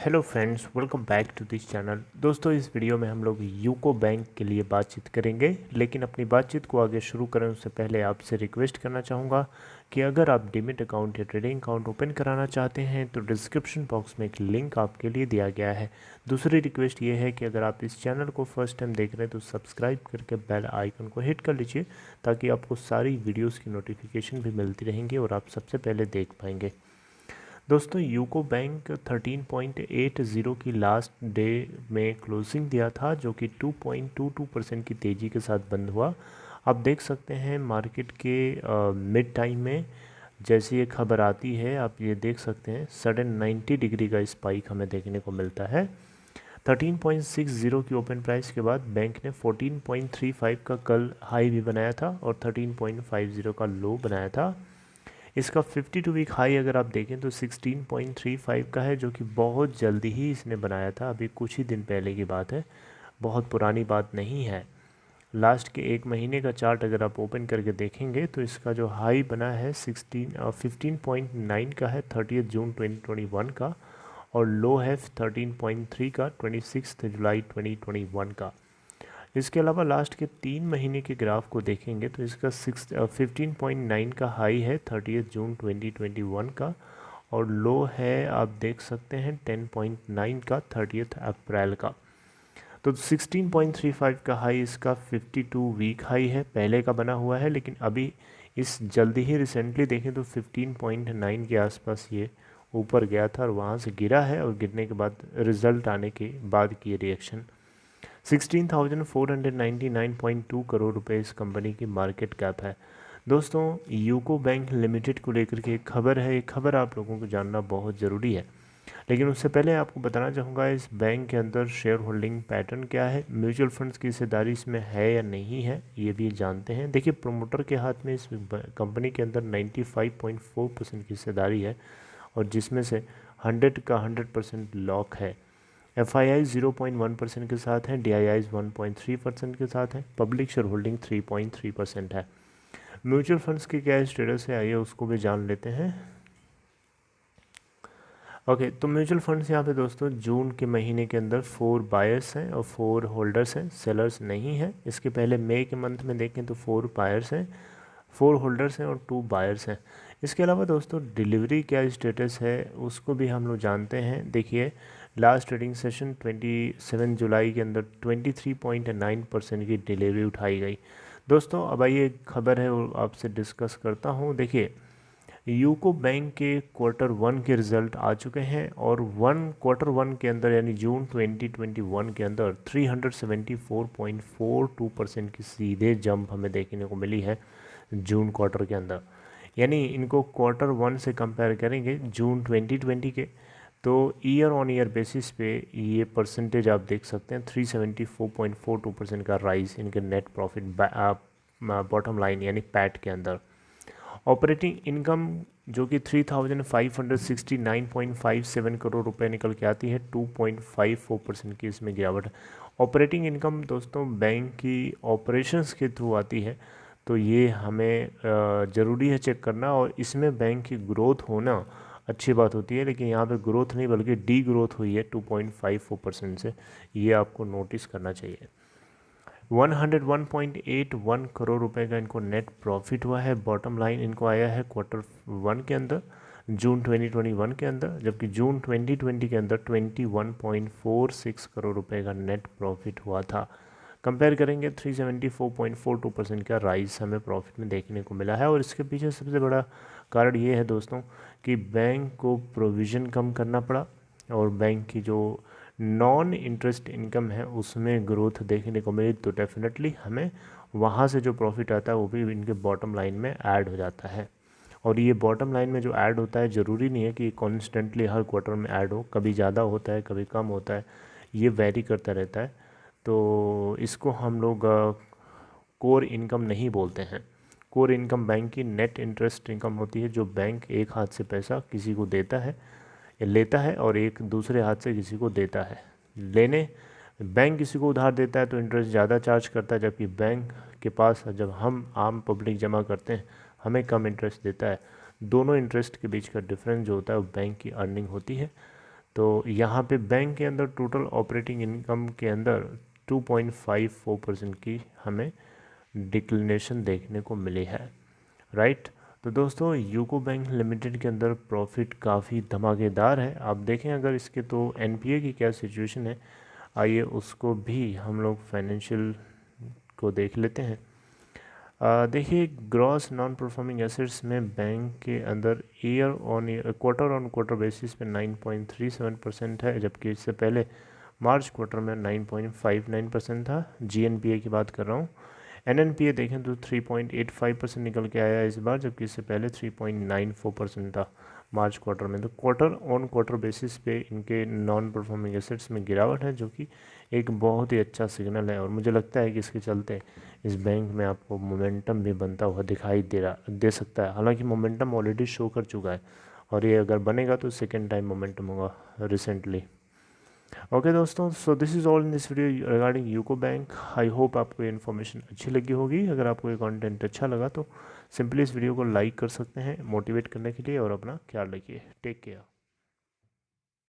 Hello friends, welcome back to this channel. दोस्तों, इस video में हम लोग यूको बैंक के लिए बातचीत करेंगे। लेकिन अपनी बातचीत को आगे शुरू करें उससे पहले आपसे रिक्वेस्ट करना चाहूँगा कि अगर आप डीमैट अकाउंट या ट्रेडिंग अकाउंट ओपन कराना चाहते हैं तो डिस्क्रिप्शन बॉक्स में एक लिंक आपके लिए दिया गया है। दूसरी रिक्वेस्ट ये है कि अगर आप इस चैनल को फर्स्ट टाइम देख रहे हैं तो सब्सक्राइब करके बेल आइकन को हिट कर लीजिए, ताकि आपको सारी वीडियोज़ की नोटिफिकेशन भी मिलती रहेंगी और आप सबसे पहले देख पाएंगे। दोस्तों, यूको बैंक 13.80 की लास्ट डे में क्लोजिंग दिया था, जो कि 2.22% की तेज़ी के साथ बंद हुआ। आप देख सकते हैं मार्केट के मिड टाइम में जैसी ये खबर आती है, आप ये देख सकते हैं सडन 90 डिग्री का स्पाइक हमें देखने को मिलता है। 13.60 की ओपन प्राइस के बाद बैंक ने 14.35 का कल हाई भी बनाया था और 13.50 का लो बनाया था। इसका 52 वीक हाई अगर आप देखें तो 16.35 का है, जो कि बहुत जल्दी ही इसने बनाया था। अभी कुछ ही दिन पहले की बात है, बहुत पुरानी बात नहीं है। लास्ट के एक महीने का चार्ट अगर आप ओपन करके देखेंगे तो इसका जो हाई बना है 15.9 का है 30 जून 2021 का, और लो है 13.3 का 26 जुलाई 2021 का। इसके अलावा लास्ट के 3 महीने के ग्राफ को देखेंगे तो इसका 15.9 का हाई है 30 जून 2021 का, और लो है आप देख सकते हैं 10.9 का 30 अप्रैल का। तो 16.35 का हाई इसका 52 वीक हाई है, पहले का बना हुआ है। लेकिन अभी इस जल्दी ही रिसेंटली देखें तो 15.9 के आसपास ये ऊपर गया था और वहाँ से गिरा है, और गिरने के बाद रिज़ल्ट आने के बाद की रिएक्शन 16,499.2 करोड़ रुपए इस कंपनी की मार्केट कैप है। दोस्तों, यूको बैंक लिमिटेड को लेकर के एक खबर है। ये खबर आप लोगों को जानना बहुत ज़रूरी है। लेकिन उससे पहले आपको बताना चाहूँगा इस बैंक के अंदर शेयर होल्डिंग पैटर्न क्या है, म्यूचुअल फंड्स की हिस्सेदारी इसमें है या नहीं है, ये भी जानते हैं। देखिए, प्रोमोटर के हाथ में इस कंपनी के अंदर 95.4% की हिस्सेदारी है, और जिसमें से 100 का 100% लॉक है। FII 0.1% के साथ है, DII 1.3% के साथ है, पब्लिक शेयर होल्डिंग 3.3% है। म्यूचुअल फंड्स की क्या स्टेटस है, आइए उसको भी जान लेते हैं। ओके, तो म्यूचुअल फंड्स यहाँ पे दोस्तों जून के महीने के अंदर 4 बायर्स हैं और 4 होल्डर्स हैं, सेलर्स नहीं है। इसके पहले मई के मंथ में देखें तो 4 बायर्स हैं, 4 होल्डर्स हैं और 2 बायर्स हैं। इसके अलावा दोस्तों डिलीवरी क्या स्टेटस है उसको भी हम लोग जानते हैं। देखिए, लास्ट ट्रेडिंग सेशन 27 जुलाई के अंदर 23.9% की डिलीवरी उठाई गई। दोस्तों, अब आइए खबर है वो आपसे डिस्कस करता हूँ। देखिए, यूको बैंक के Q1 के रिज़ल्ट आ चुके हैं, और Q1 के अंदर यानी जून 2021 के अंदर 374.42% की सीधे जंप हमें देखने को मिली है जून क्वार्टर के अंदर। यानी इनको Q1 से कंपेयर करेंगे जून 2020 के, तो ईयर ऑन ईयर बेसिस पे ये परसेंटेज आप देख सकते हैं 374.42% का राइज इनके नेट प्रॉफिट बॉटम लाइन यानी पैट के अंदर। ऑपरेटिंग इनकम जो कि 3,569.57 करोड़ रुपए निकल के आती है, 2.54% की इसमें गिरावट है। ऑपरेटिंग इनकम दोस्तों बैंक की ऑपरेशंस के थ्रू आती है, तो ये हमें ज़रूरी है चेक करना, और इसमें बैंक की ग्रोथ होना अच्छी बात होती है। लेकिन यहाँ पे ग्रोथ नहीं बल्कि डी ग्रोथ हुई है 2.54% से, ये आपको नोटिस करना चाहिए। 101.81 करोड़ रुपए का इनको नेट प्रॉफिट हुआ है। बॉटम लाइन इनको आया है Q1 के अंदर जून 2021 के अंदर, जबकि जून 2020 के अंदर 21.46 करोड़ रुपए का नेट प्रॉफिट हुआ था। कंपेयर करेंगे 374.42% का राइज हमें प्रॉफिट में देखने को मिला है। और इसके पीछे सबसे बड़ा कारण ये है दोस्तों कि बैंक को प्रोविज़न कम करना पड़ा, और बैंक की जो नॉन इंटरेस्ट इनकम है उसमें ग्रोथ देखने को मिली, तो डेफिनेटली हमें वहाँ से जो प्रॉफिट आता है वो भी इनके बॉटम लाइन में ऐड हो जाता है। और ये बॉटम लाइन में जो ऐड होता है ज़रूरी नहीं है कि कॉन्स्टेंटली हर क्वार्टर में ऐड हो, कभी ज़्यादा होता है कभी कम होता है, ये वेरी करता रहता है। तो इसको हम लोग कोर इनकम नहीं बोलते हैं। कोर इनकम बैंक की नेट इंटरेस्ट इनकम होती है, जो बैंक एक हाथ से पैसा किसी को देता है या लेता है और एक दूसरे हाथ से किसी को देता है। लेने बैंक किसी को उधार देता है तो इंटरेस्ट ज़्यादा चार्ज करता है, जबकि बैंक के पास जब हम आम पब्लिक जमा करते हैं हमें कम इंटरेस्ट देता है। दोनों इंटरेस्ट के बीच का डिफरेंस जो होता है वो बैंक की अर्निंग होती है। तो तो यहाँ पे बैंक के अंदर टोटल ऑपरेटिंग इनकम के अंदर 2.54% की हमें डिक्लिनेशन देखने को मिली है, राइट। तो दोस्तों यूको बैंक लिमिटेड के अंदर प्रॉफिट काफ़ी धमाकेदार है। आप देखें अगर इसके तो एनपीए की क्या सिचुएशन है, आइए उसको भी हम लोग फाइनेंशियल को देख लेते हैं। देखिए ग्रॉस नॉन परफॉर्मिंग एसेट्स में बैंक के अंदर क्वार्टर ऑन क्वार्टर बेसिस पे 9.37% है, जबकि इससे पहले मार्च क्वार्टर में 9.59% था। जीएनपीए की बात कर रहा हूँ। एनएनपीए देखें तो 3.85% निकल के आया इस बार, जबकि इससे पहले 3.94% था मार्च क्वार्टर में। तो क्वार्टर ऑन क्वार्टर बेसिस पे इनके नॉन परफॉर्मिंग एसेट्स में गिरावट है, जो कि एक बहुत ही अच्छा सिग्नल है। और मुझे लगता है कि इसके चलते इस बैंक में आपको मोमेंटम भी बनता हुआ दिखाई दे सकता है। हालांकि मोमेंटम ऑलरेडी शो कर चुका है और ये अगर बनेगा तो सेकेंड टाइम मोमेंटम होगा रिसेंटली। ओके दोस्तों, so this is all in this video regarding UCO bank. I hope आपको ये इन्फॉर्मेशन अच्छी लगी होगी। अगर आपको ये कंटेंट अच्छा लगा तो सिंपली इस वीडियो को लाइक कर सकते हैं मोटिवेट करने के लिए, और अपना ख्याल रखिए। Take care.